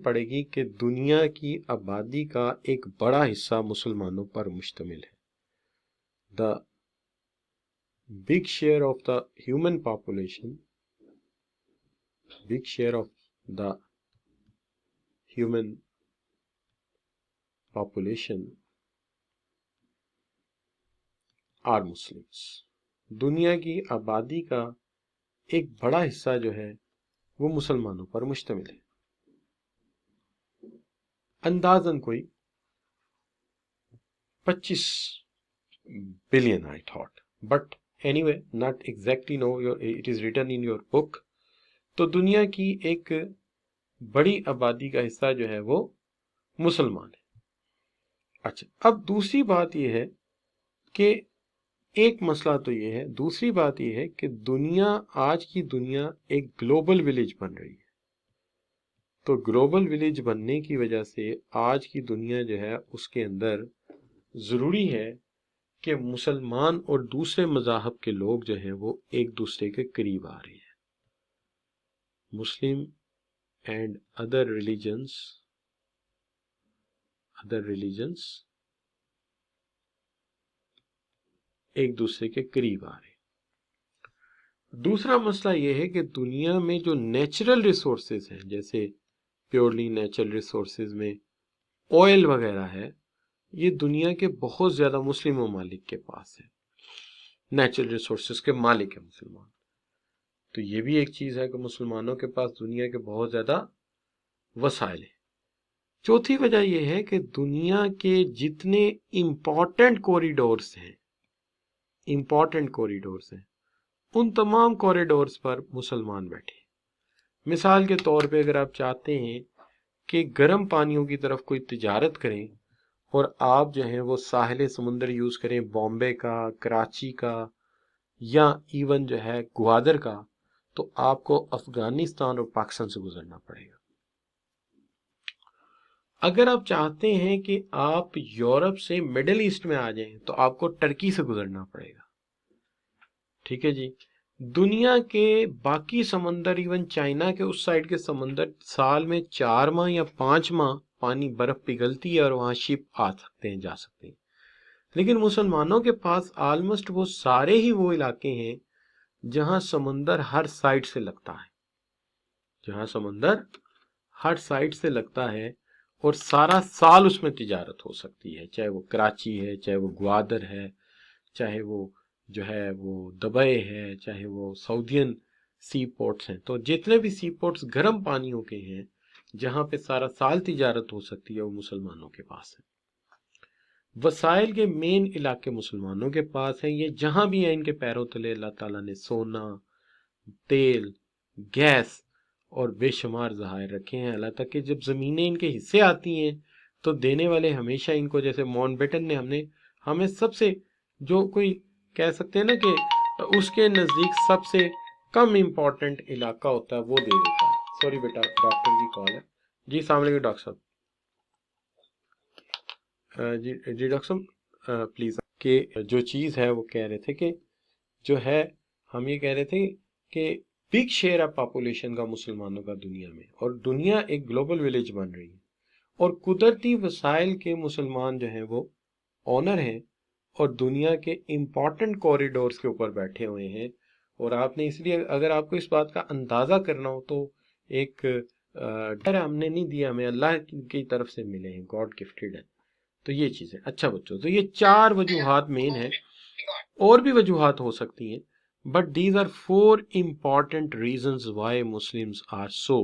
پڑے گی کہ دنیا کی آبادی کا ایک بڑا حصہ مسلمانوں پر مشتمل ہے. دا big share of the human population, big share of the human population are Muslims. دنیا کی آبادی کا ایک بڑا حصہ جو ہے وہ مسلمانوں پر مشتمل ہے. اندازاً کوئی 25 billion I thought, but anyway not exactly know, it is written in your book. تو دنیا کی ایک بڑی آبادی کا حصہ جو ہے وہ مسلمان ہے. اچھا، اب دوسری بات یہ ہے کہ ایک مسئلہ تو یہ ہے، دوسری بات یہ ہے کہ آج کی دنیا ایک گلوبل ولیج بن رہی ہے. تو گلوبل ولیج بننے کی وجہ سے آج کی دنیا جو ہے اس کے اندر ضروری ہے کہ مسلمان اور دوسرے مذاہب کے لوگ جو ہیں وہ ایک دوسرے کے قریب آ رہے ہیں. مسلم اینڈ ادر ریلیجنس ایک دوسرے کے قریب آ رہے ہیں. دوسرا مسئلہ یہ ہے کہ دنیا میں جو نیچرل ریسورسز ہیں، جیسے پیورلی نیچرل ریسورسز میں آئل وغیرہ ہے، یہ دنیا کے بہت زیادہ مسلم ممالک کے پاس ہے. نیچرل ریسورسز کے مالک ہیں مسلمان. تو یہ بھی ایک چیز ہے کہ مسلمانوں کے پاس دنیا کے بہت زیادہ وسائل ہیں. چوتھی وجہ یہ ہے کہ دنیا کے جتنے امپورٹنٹ کوریڈورز ہیں ان تمام کوریڈورز پر مسلمان بیٹھے. مثال کے طور پہ اگر آپ چاہتے ہیں کہ گرم پانیوں کی طرف کوئی تجارت کریں اور آپ جو ہیں وہ ساحل سمندر یوز کریں، بامبے کا، کراچی کا، یا ایون جو ہے گوادر کا، تو آپ کو افغانستان اور پاکستان سے گزرنا پڑے گا. اگر آپ چاہتے ہیں کہ آپ یورپ سے مڈل ایسٹ میں آ جائیں تو آپ کو ٹرکی سے گزرنا پڑے گا. ٹھیک ہے جی. دنیا کے باقی سمندر، ایون چائنا کے اس سائڈ کے سمندر، سال میں 4 ماہ یا 5 ماہ پانی برف پگھلتی ہے اور وہاں شپ آ سکتے ہیں، جا سکتے ہیں. لیکن مسلمانوں کے پاس آلموسٹ وہ سارے ہی وہ علاقے ہیں جہاں سمندر ہر سائڈ سے لگتا ہے اور سارا سال اس میں تجارت ہو سکتی ہے، چاہے وہ کراچی ہے، چاہے وہ گوادر ہے، چاہے وہ جو ہے وہ دبئی ہے، چاہے وہ سعودین سی پورٹس ہیں. تو جتنے بھی سی پورٹس گرم پانیوں کے ہیں جہاں پہ سارا سال تجارت ہو سکتی ہے، وہ مسلمانوں کے پاس ہے. وسائل کے مین علاقے مسلمانوں کے پاس ہیں. یہ جہاں بھی ہیں ان کے پیروں تلے اللہ تعالیٰ نے سونا، تیل، گیس اور بے شمار ذخائر رکھے ہیں. اللہ تک کہ جب زمینیں ان کے حصے آتی ہیں تو دینے والے ہمیشہ ان کو، جیسے ماؤنٹ بیٹن نے ہمیں سب سے، جو کوئی کہہ سکتے ہیں نا کہ اس کے نزدیک سب سے کم امپورٹنٹ علاقہ ہوتا ہے، وہ دے دیتا ہے. سوری بیٹا، ڈاکٹر کی کال ہے. جی السلام علیکم ڈاکٹر صاحب. جی ڈاکٹر صاحب پلیز، کہ جو چیز ہے وہ کہہ رہے تھے کہ جو ہے، ہم یہ کہہ رہے تھے کہ بگ شیئر آف پاپولیشن کا مسلمانوں کا دنیا میں، اور دنیا ایک گلوبل ولیج بن رہی ہے، اور قدرتی وسائل کے مسلمان جو ہیں وہ آنر ہیں اور دنیا کے امپورٹنٹ کوریڈورز کے اوپر بیٹھے ہوئے ہیں. اور آپ نے اس لیے، اگر آپ کو اس بات کا اندازہ کرنا ہو تو ایک ڈر ہم نے نہیں دیا، ہمیں اللہ کی طرف سے ملے ہیں، گاڈ گفٹڈ ہے. تو یہ چیز ہے. اچھا بچوں، تو یہ 4 وجوہات مین ہیں، اور بھی وجوہات ہو سکتی ہیں، but these are 4 important reasons why Muslims are so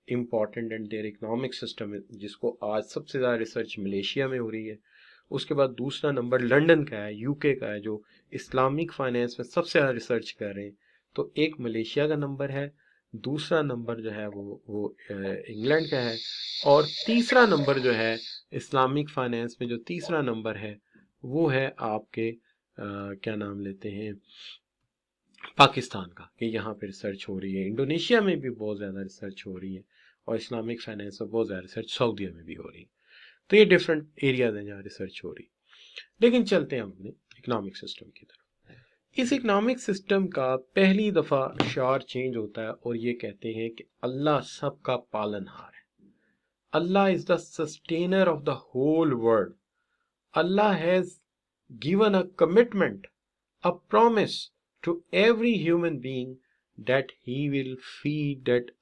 important and their economic system، جس کو آج سب سے زیادہ ریسرچ ملیشیا میں ہو رہی ہے. اس کے بعد دوسرا نمبر لنڈن کا ہے، یو کے کا ہے، جو اسلامک فائنینس میں سب سے زیادہ ریسرچ کر رہے ہیں. تو ایک ملیشیا کا نمبر ہے، دوسرا نمبر جو ہے وہ انگلینڈ کا ہے، اور تیسرا نمبر جو ہے اسلامک فائنینس میں جو تیسرا نمبر ہے وہ ہے آپ کے کیا نام لیتے ہیں، پاکستان کا، کہ یہاں پہ ریسرچ ہو رہی ہے. انڈونیشیا میں بھی بہت زیادہ ریسرچ ہو رہی ہے، اور اسلامک فائنینس میں بہت زیادہ ریسرچ سعودیہ میں بھی ہو رہی ہے. تو یہ ڈفرینٹ ایریاز ہیں جہاں ریسرچ ہو رہی. لیکن چلتے ہیں اپنے اکنامک سسٹم کی طرف. اس اکنامک سسٹم کا پہلی دفعہ شعار چینج ہوتا ہے، اور یہ کہتے ہیں کہ اللہ سب کا پالن ہار ہے. Allah is the sustainer of the whole world. Allah has given a commitment, a promise to every human being that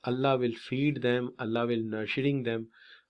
Allah will feed them, Allah will nurturing them,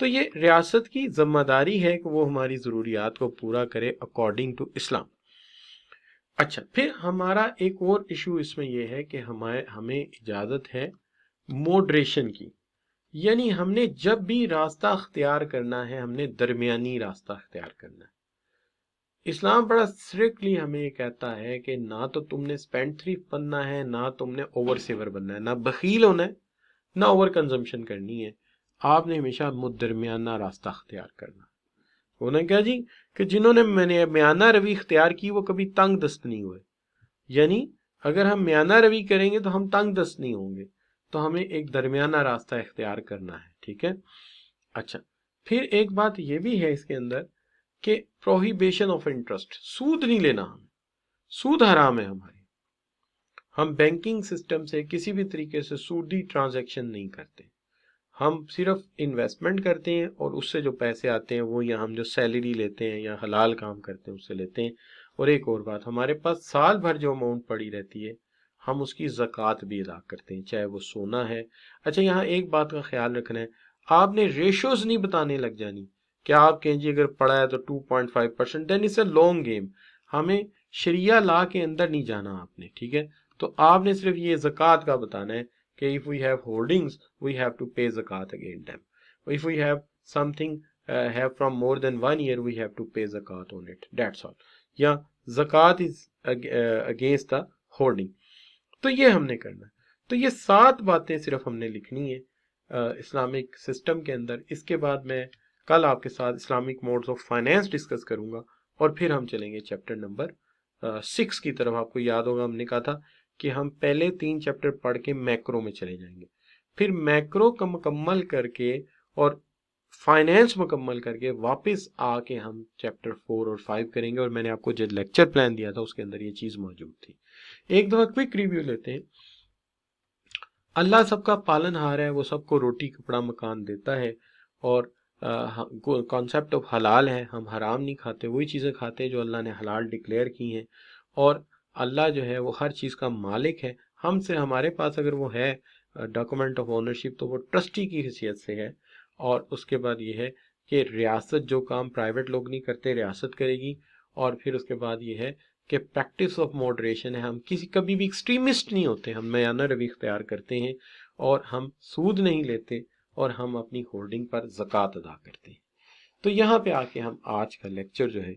تو یہ ریاست کی ذمہ داری ہے کہ وہ ہماری ضروریات کو پورا کرے اکارڈنگ ٹو اسلام۔ اچھا، پھر ہمارا ایک اور ایشو اس میں یہ ہے کہ ہمیں اجازت ہے موڈریشن کی، یعنی ہم نے جب بھی راستہ اختیار کرنا ہے ہم نے درمیانی راستہ اختیار کرنا ہے۔ اسلام بڑا اسٹرکٹلی ہمیں یہ کہتا ہے کہ نہ تو تم نے اسپینڈ تھریف بننا ہے، نہ تم نے اوور سیور بننا ہے، نہ بخیل ہونا ہے، نہ اوور کنزمپشن کرنی ہے، آپ نے ہمیشہ درمیانہ راستہ اختیار کرنا۔ انہوں نے کہا جی کہ جنہوں نے میانہ روی اختیار کی وہ کبھی تنگ دست نہیں ہوئے، یعنی اگر ہم میانہ روی کریں گے تو ہم تنگ دست نہیں ہوں گے، تو ہمیں ایک درمیانہ راستہ اختیار کرنا ہے، ٹھیک ہے۔ اچھا، پھر ایک بات یہ بھی ہے اس کے اندر کہ پروہیبیشن آف انٹرسٹ، سود نہیں لینا، ہم سود حرام ہے ہمارے، ہم بینکنگ سسٹم سے کسی بھی طریقے سے سودی ٹرانزیکشن نہیں کرتے، ہم صرف انویسٹمنٹ کرتے ہیں اور اس سے جو پیسے آتے ہیں وہ یا ہم جو سیلری لیتے ہیں یا حلال کام کرتے ہیں اس سے لیتے ہیں۔ اور ایک اور بات، ہمارے پاس سال بھر جو اماؤنٹ پڑی رہتی ہے ہم اس کی زکوٰۃ بھی ادا کرتے ہیں، چاہے وہ سونا ہے۔ اچھا، یہاں ایک بات کا خیال رکھنا ہے، آپ نے ریشوز نہیں بتانے لگ جانی کہ آپ کہیں جی اگر پڑا ہے تو 2.5%، دین اٹس اے لانگ گیم، ہمیں شریعہ لا کے اندر نہیں جانا آپ نے، ٹھیک ہے۔ تو آپ نے صرف یہ زکوٰۃ کا بتانا ہے کہ if we have holdings we have to pay zakat against them, if we have something have from more than 1 year we have to pay zakat on it, that's all، یا zakat is against the holding۔ تو یہ ہم نے کرنا ہے، تو یہ 7 باتیں صرف ہم نے لکھنی ہے اسلامک سسٹم کے اندر۔ اس کے بعد میں کل آپ کے ساتھ Islamic modes of finance discuss کروں گا، اور پھر ہم چلیں گے چیپٹر نمبر 6 کی طرف۔ آپ کو یاد ہوگا ہم نے کہا تھا کہ ہم پہلے 3 چیپٹر پڑھ کے میکرو میں چلے جائیں گے، پھر میکرو کا مکمل کر کے اور فائنینس مکمل کر کے واپس آ کے ہم چیپٹر 4 اور 5 کریں گے۔ اور میں نے آپ کو جو لیکچر پلان دیا تھا اس کے اندر یہ چیز موجود تھی۔ ایک دفعہ کوئک ریویو لیتے ہیں۔ اللہ سب کا پالن ہار ہے، وہ سب کو روٹی کپڑا مکان دیتا ہے، اور کانسیپٹ آف حلال ہے، ہم حرام نہیں کھاتے، وہی چیزیں کھاتے ہیں جو اللہ نے حلال ڈکلیئر کی ہیں، اور اللہ جو ہے وہ ہر چیز کا مالک ہے۔ ہم سے ہمارے پاس اگر وہ ہے ڈاکومنٹ آف اونرشپ تو وہ ٹرسٹی کی حیثیت سے ہے۔ اور اس کے بعد یہ ہے کہ ریاست جو کام پرائیویٹ لوگ نہیں کرتے ریاست کرے گی۔ اور پھر اس کے بعد یہ ہے کہ پریکٹس آف ماڈریشن ہے، ہم کبھی بھی ایکسٹریمسٹ نہیں ہوتے، ہم میانہ روی اختیار کرتے ہیں، اور ہم سود نہیں لیتے، اور ہم اپنی ہولڈنگ پر زکوٰۃ ادا کرتے ہیں۔ تو یہاں پہ آ کے ہم آج کا لیکچر جو ہے